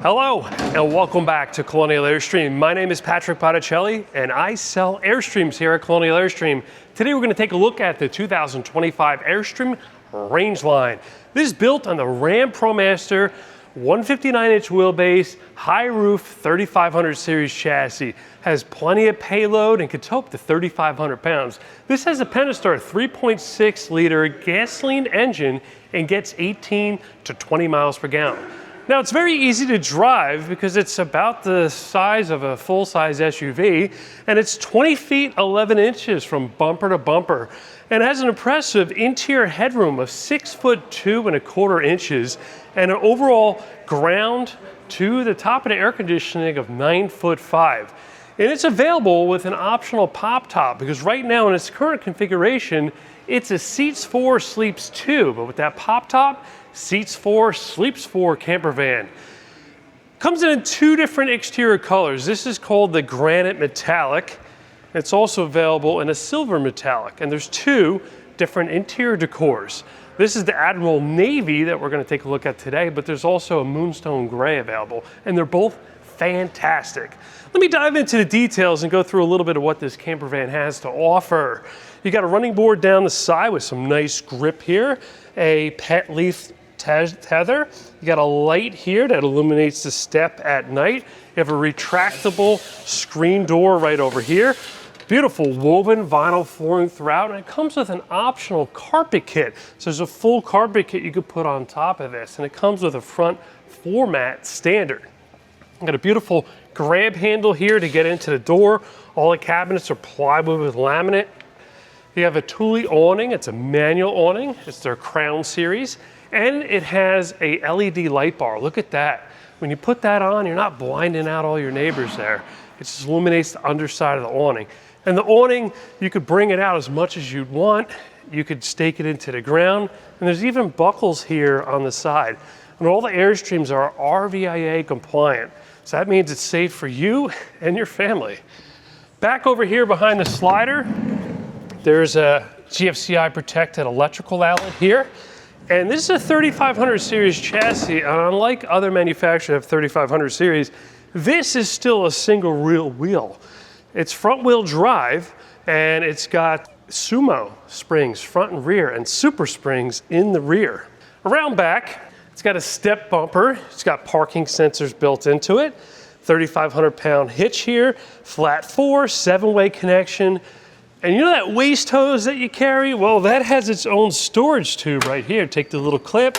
Hello and welcome back to Colonial Airstream. My name is Patrick Botticelli and I sell Airstreams here at Colonial Airstream. Today we're going to take a look at the 2025 Airstream Rangeline. This is built on the RAM ProMaster 159-inch wheelbase, high roof 3500 series chassis. Has plenty of payload and can tow up to 3,500 pounds. This has a Pentastar 3.6 liter gasoline engine and gets 18 to 20 miles per gallon. Now it's very easy to drive because it's about the size of a full-size SUV and it's 20 feet 11 inches from bumper to bumper and has an impressive interior headroom of 6'2¼ inches and an overall ground to the top of the air conditioning of 9'5". And it's available with an optional pop top because right now in its current configuration it's a seats 4, sleeps 2, but with that pop top, seats 4, sleeps 4 camper van. Comes in two different exterior colors. This is called the granite metallic. It's also available in a silver metallic, and there's two different interior decors. This is the Admiral Navy that we're going to take a look at today, but there's also a Moonstone Gray available, and they're both fantastic. Let me dive into the details and go through a little bit of what this camper van has to offer. You got a running board down the side with some nice grip here, a pet leaf tether. You got a light here that illuminates the step at night. You have a retractable screen door right over here. Beautiful woven vinyl flooring throughout, and it comes with an optional carpet kit. So there's a full carpet kit you could put on top of this, and it comes with a front floor mat standard. Got a beautiful grab handle here to get into the door. All the cabinets are plywood with laminate. You have a Thule awning. It's a manual awning. It's their Crown series. And it has a LED light bar. Look at that. When you put that on, you're not blinding out all your neighbors there. It just illuminates the underside of the awning. And the awning, you could bring it out as much as you'd want. You could stake it into the ground. And there's even buckles here on the side. And all the Airstreams are RVIA compliant. So that means it's safe for you and your family. Back over here behind the slider, there's a GFCI protected electrical outlet here. And this is a 3500 series chassis, and unlike other manufacturers that have 3500 series, this is still a single rear wheel. It's front wheel drive, and it's got sumo springs front and rear and super springs in the rear. Around back, it's got a step bumper. It's got parking sensors built into it. 3,500 pound hitch here, flat 4, 7-way connection. And you know that waist hose that you carry? Well, that has its own storage tube right here. Take the little clip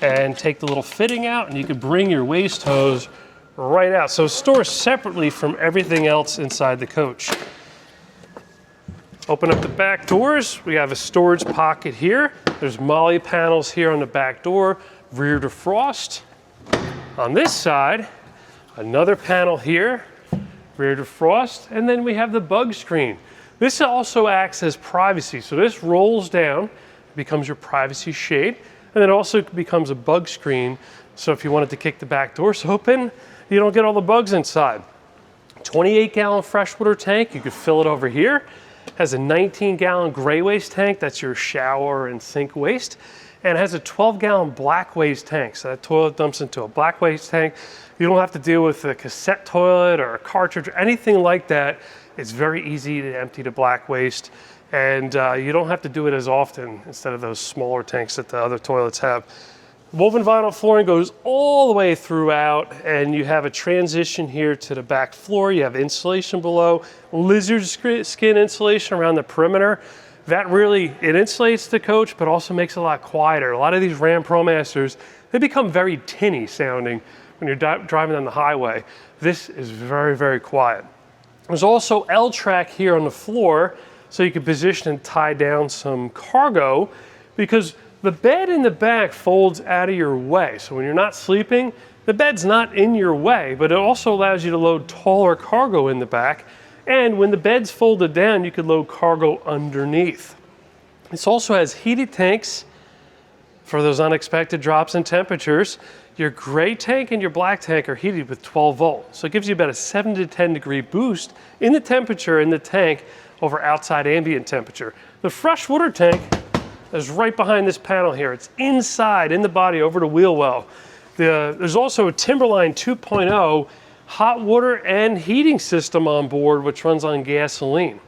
and take the little fitting out, and you can bring your waist hose right out. So store separately from everything else inside the coach. Open up the back doors. We have a storage pocket here. There's MOLLE panels here on the back door, rear defrost. On this side, another panel here, rear defrost, and then we have the bug screen. This also acts as privacy. So this rolls down, becomes your privacy shade, and then also becomes a bug screen. So if you wanted to kick the back doors open, you don't get all the bugs inside. 28-gallon freshwater tank, you could fill it over here. Has a 19-gallon gray waste tank, that's your shower and sink waste. And it has a 12-gallon black waste tank. So that toilet dumps into a black waste tank. You don't have to deal with a cassette toilet or a cartridge or anything like that. It's very easy to empty the black waste, and you don't have to do it as often instead of those smaller tanks that the other toilets have. Woven vinyl flooring goes all the way throughout, and you have a transition here to the back floor. You have insulation below, lizard skin insulation around the perimeter. That really, it insulates the coach, but also makes it a lot quieter. A lot of these RAM ProMasters, they become very tinny sounding when you're driving on the highway. This is very, very quiet. There's also L-track here on the floor, so you can position and tie down some cargo, because the bed in the back folds out of your way. So when you're not sleeping, the bed's not in your way, but it also allows you to load taller cargo in the back. And when the bed's folded down, you could load cargo underneath. This also has heated tanks for those unexpected drops in temperatures. Your gray tank and your black tank are heated with 12 volts. So it gives you about a 7 to 10 degree boost in the temperature in the tank over outside ambient temperature. The freshwater tank is right behind this panel here. It's inside, in the body, over the wheel well. There's also a Timberline 2.0 hot water and heating system on board, which runs on gasoline.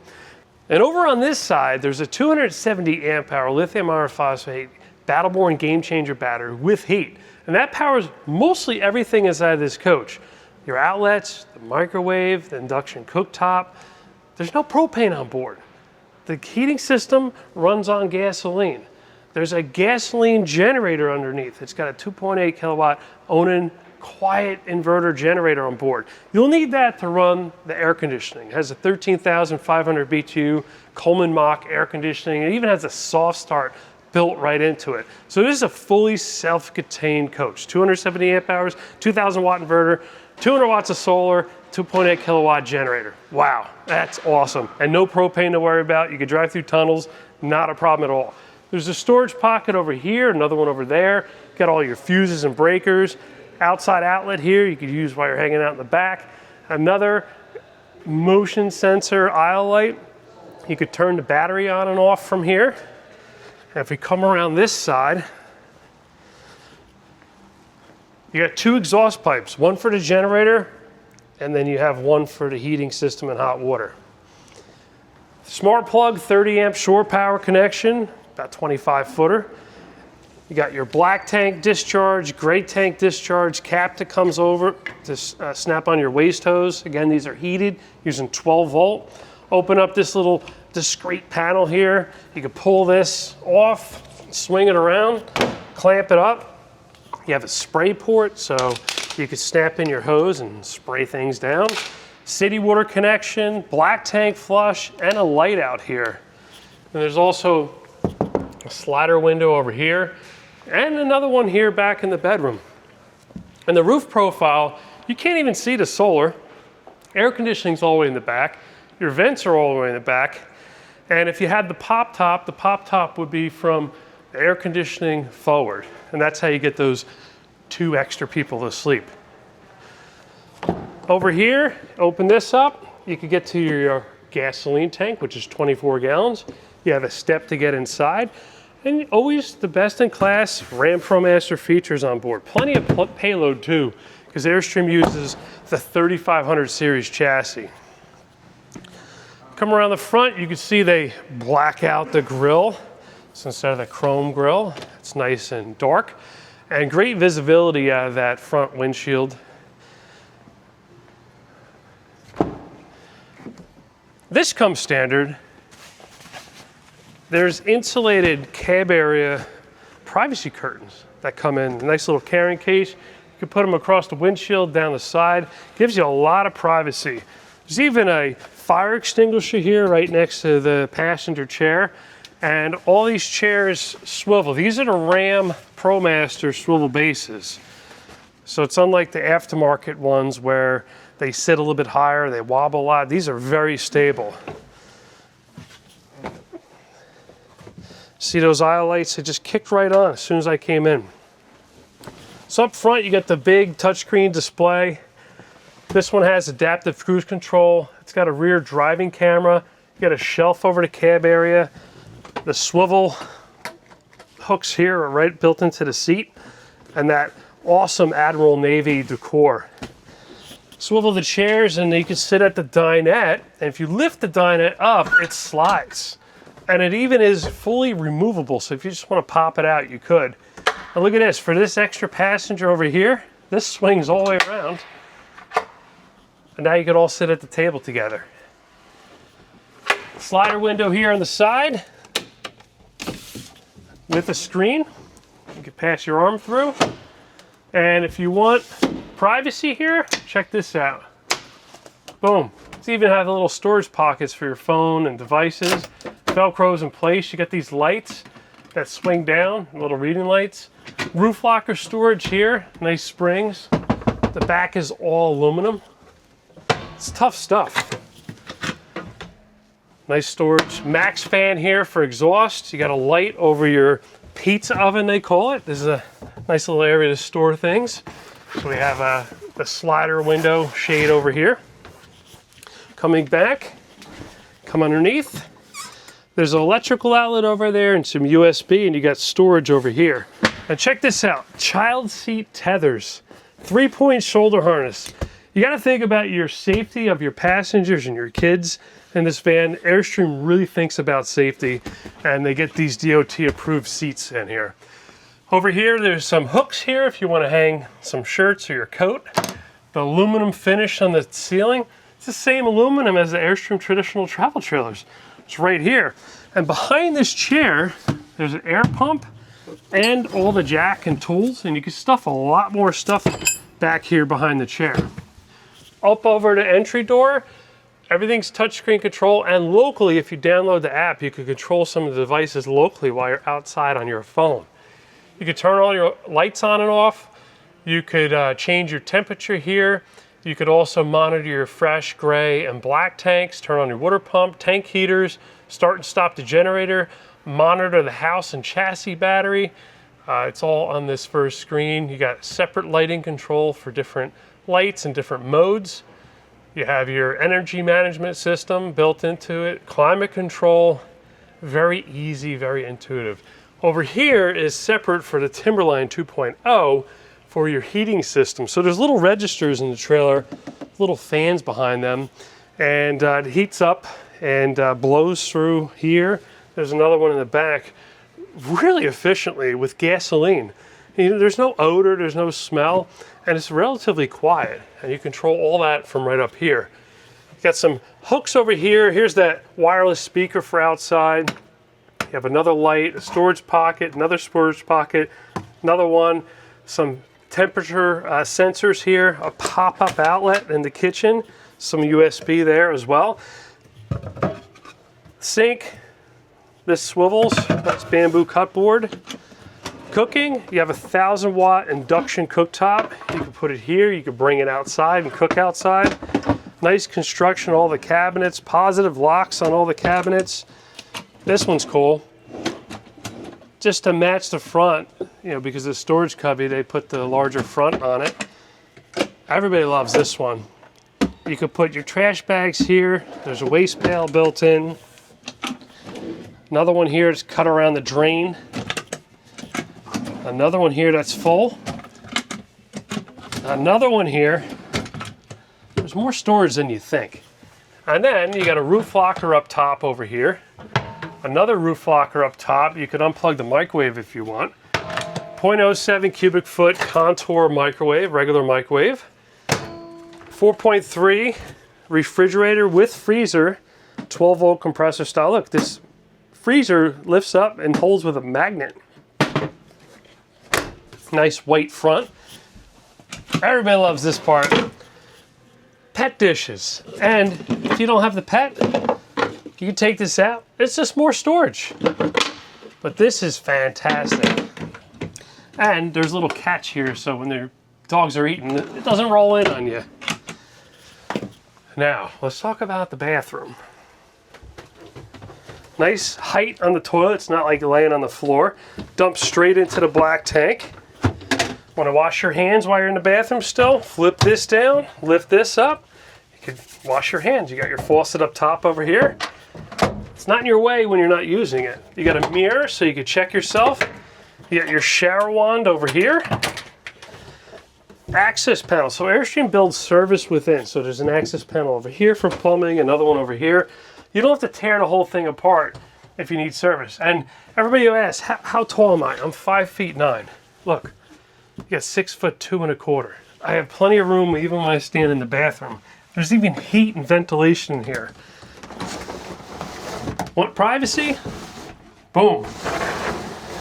And over on this side, there's a 270 amp hour lithium iron phosphate Battleborn Game Changer battery with heat. And that powers mostly everything inside this coach. Your outlets, the microwave, the induction cooktop. There's no propane on board. The heating system runs on gasoline. There's a gasoline generator underneath. It's got a 2.8 kilowatt Onan quiet inverter generator on board. You'll need that to run the air conditioning. It has a 13,500 BTU Coleman Mach air conditioning. It even has a soft start built right into it. So this is a fully self-contained coach. 270 amp hours, 2,000 watt inverter, 200 watts of solar, 2.8 kilowatt generator. Wow, that's awesome. And no propane to worry about. You can drive through tunnels, not a problem at all. There's a storage pocket over here, another one over there. Got all your fuses and breakers. Outside outlet here you could use while you're hanging out in the back. Another motion sensor aisle light. You could turn the battery on and off from here. And if we come around this side, you got two exhaust pipes, one for the generator, and then you have one for the heating system and hot water. Smart plug, 30 amp shore power connection, about 25 footer. You got your black tank discharge, gray tank discharge, cap that comes over to snap on your waste hose. Again, these are heated using 12 volt. Open up this little discrete panel here. You can pull this off, swing it around, clamp it up. You have a spray port, so you can snap in your hose and spray things down. City water connection, black tank flush, and a light out here. And there's also a slider window over here, and another one here back in the bedroom. And the roof profile, you can't even see the solar. Air conditioning's all the way in the back. Your vents are all the way in the back. And if you had the pop top would be from the air conditioning forward. And that's how you get those two extra people to sleep. Over here, open this up. You can get to your gasoline tank, which is 24 gallons. You have a step to get inside. And always the best in class RAM ProMaster features on board. Plenty of payload too, because Airstream uses the 3500 series chassis. Come around the front, you can see they black out the grill. So instead of the chrome grill, it's nice and dark. And great visibility out of that front windshield. This comes standard. There's insulated cab area privacy curtains that come in. A nice little carrying case. You can put them across the windshield, down the side. Gives you a lot of privacy. There's even a fire extinguisher here right next to the passenger chair. And all these chairs swivel. These are the RAM ProMaster swivel bases. So it's unlike the aftermarket ones where they sit a little bit higher, they wobble a lot. These are very stable. See those aisle lights? They just kicked right on as soon as I came in. So up front, you got the big touchscreen display. This one has adaptive cruise control. It's got a rear driving camera. You got a shelf over the cab area. The swivel hooks here are right built into the seat. And that awesome Admiral Navy decor. Swivel the chairs and you can sit at the dinette. And if you lift the dinette up, it slides. And it even is fully removable, so if you just want to pop it out, you could. And look at this, for this extra passenger over here, this swings all the way around. And now you can all sit at the table together. Slider window here on the side with a screen. You can pass your arm through. And if you want privacy here, check this out. Boom. It's even have the little storage pockets for your phone and devices. Velcro's in place. You got these lights that swing down, little reading lights. Roof locker storage here, nice springs. The back is all aluminum. It's tough stuff. Nice storage. Max fan here for exhaust. You got a light over your pizza oven, they call it. This is a nice little area to store things. So we have the slider window shade over here. Coming back, come underneath. There's an electrical outlet over there and some USB, and you got storage over here. And check this out, child seat tethers, 3-point shoulder harness. You gotta think about your safety of your passengers and your kids in this van. Airstream really thinks about safety, and they get these DOT approved seats in here. Over here, there's some hooks here if you wanna hang some shirts or your coat. The aluminum finish on the ceiling, it's the same aluminum as the Airstream traditional travel trailers. It's right here. And behind this chair, there's an air pump and all the jack and tools, and you can stuff a lot more stuff back here behind the chair. Up over the entry door, everything's touchscreen control, and locally, if you download the app, you can control some of the devices locally while you're outside on your phone. You could turn all your lights on and off. You could change your temperature here. You could also monitor your fresh, gray, and black tanks, turn on your water pump, tank heaters, start and stop the generator, monitor the house and chassis battery. It's all on this first screen. You got separate lighting control for different lights and different modes. You have your energy management system built into it, climate control, very easy, very intuitive. Over here is separate for the Timberline 2.0 for your heating system. So there's little registers in the trailer, little fans behind them, and it heats up and blows through here. There's another one in the back, really efficiently with gasoline. You know, there's no odor, there's no smell, and it's relatively quiet. And you control all that from right up here. You got some hooks over here. Here's that wireless speaker for outside. You have another light, a storage pocket, another storage pocket, another one, some temperature sensors here, a pop-up outlet in the kitchen, some USB there as well. Sink, this swivels, that's bamboo cutboard. Cooking, you have a 1,000-watt induction cooktop. You can put it here, you can bring it outside and cook outside. Nice construction, all the cabinets, positive locks on all the cabinets. This one's cool. Just to match the front, you know, because the storage cubby, they put the larger front on it. Everybody loves this one. You could put your trash bags here. There's a waste pail built in. Another one here is cut around the drain. Another one here that's full. Another one here. There's more storage than you think. And then you got a roof locker up top over here. Another roof locker up top. You could unplug the microwave if you want. 0.07 cubic foot contour microwave, regular microwave. 4.3 refrigerator with freezer, 12 volt compressor style. Look, this freezer lifts up and holds with a magnet. Nice white front. Everybody loves this part. Pet dishes. And if you don't have the pet, you can take this out. It's just more storage. But this is fantastic. And there's a little catch here, so when their dogs are eating, it doesn't roll in on you. Now, let's talk about the bathroom. Nice height on the toilet. It's not like laying on the floor. Dump straight into the black tank. Want to wash your hands while you're in the bathroom still? Flip this down, lift this up. You can wash your hands. You got your faucet up top over here. It's not in your way when you're not using it. You got a mirror so you can check yourself. You got your shower wand over here. Access panel. So Airstream builds service within. So there's an access panel over here for plumbing, another one over here. You don't have to tear the whole thing apart if you need service. And everybody who asks, how tall am I? I'm 5'9". Look, you got 6'2"1/4. I have plenty of room even when I stand in the bathroom. There's even heat and ventilation in here. Want privacy? Boom.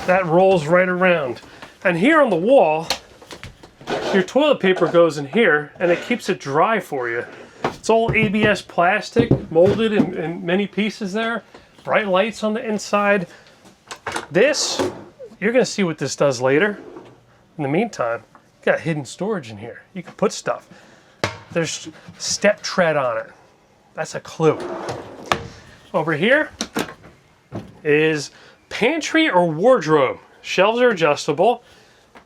That rolls right around. And here on the wall, your toilet paper goes in here and it keeps it dry for you. It's all ABS plastic, molded in many pieces there. Bright lights on the inside. This, you're gonna see what this does later. In the meantime, you got hidden storage in here. You can put stuff. There's step tread on it. That's a clue. Over here is pantry or wardrobe. Shelves are adjustable.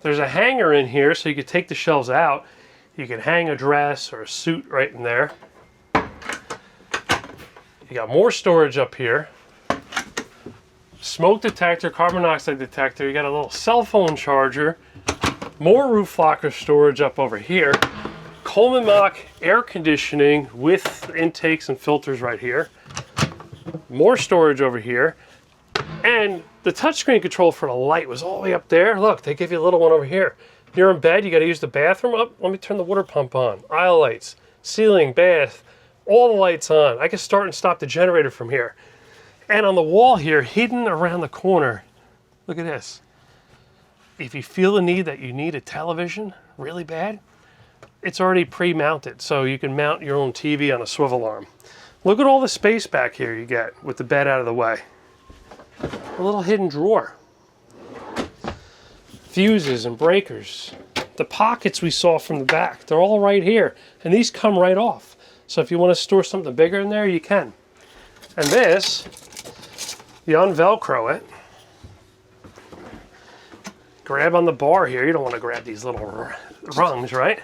There's a hanger in here so you can take the shelves out. You can hang a dress or a suit right in there. You got more storage up here. smoke detector, carbon monoxide detector. You got a little cell phone charger, more roof locker storage up over here. Coleman Mach air conditioning with intakes and filters right here. More storage over here. And the touchscreen control for the light was all the way up there. Look, they give you a little one over here. You're in bed, you got to use the bathroom. Oh, let me turn the water pump on. Aisle lights, ceiling, bath, all the lights on. I can start and stop the generator from here. And on the wall here, hidden around the corner, look at this. If you feel the need that you need a television really bad, it's already pre-mounted, so you can mount your own TV on a swivel arm. Look at all the space back here you get with the bed out of the way. A little hidden drawer. Fuses and breakers. The pockets we saw from the back, they're all right here. And these come right off. So if you want to store something bigger in there, you can. And this, you unvelcro it. Grab on the bar here. You don't want to grab these little rungs, right?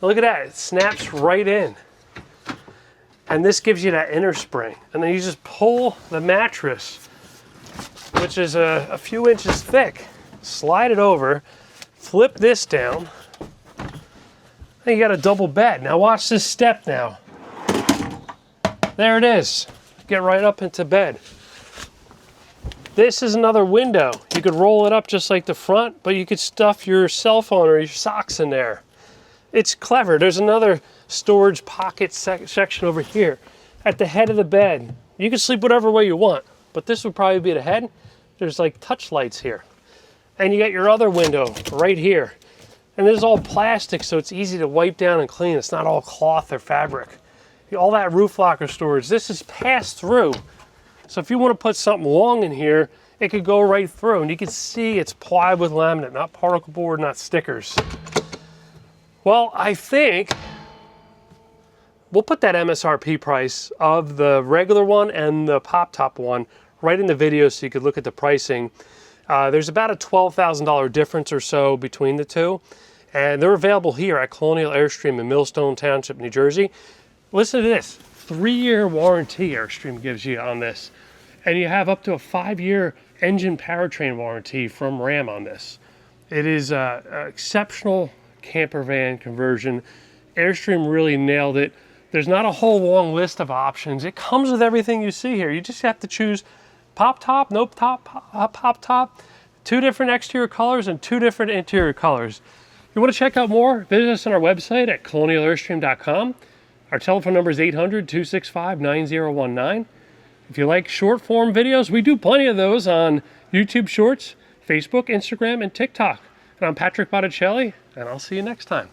Look at that, it snaps right in. And this gives you that inner spring. And then you just pull the mattress, which is a few inches thick, slide it over, flip this down, and you got a double bed. Now watch this step now. There it is. Get right up into bed. This is another window. You could roll it up just like the front, but you could stuff your cell phone or your socks in there. It's clever. There's another storage pocket section over here at the head of the bed. You can sleep whatever way you want, but this would probably be the head. There's like touch lights here. And you got your other window right here. And this is all plastic, so it's easy to wipe down and clean. It's not all cloth or fabric. All that roof locker storage, this is passed through. So if you want to put something long in here, it could go right through. And you can see it's plywood laminate, not particle board, not stickers. Well, I think we'll put that MSRP price of the regular one and the pop top one right in the video so you could look at the pricing. There's about a $12,000 difference or so between the two. And they're available here at Colonial Airstream in Millstone Township, New Jersey. Listen to this, 3-year warranty Airstream gives you on this. And you have up to a 5-year engine powertrain warranty from RAM on this. It is an exceptional camper van conversion. Airstream really nailed it. There's not a whole long list of options. It comes with everything you see here. You just have to choose pop top, no top, pop top, 2 different exterior colors and 2 different interior colors. If you want to check out more, visit us on our website at colonialairstream.com. Our telephone number is 800-265-9019. If you like short form videos, we do plenty of those on YouTube Shorts, Facebook, Instagram, and TikTok. And I'm Patrick Botticelli, and I'll see you next time.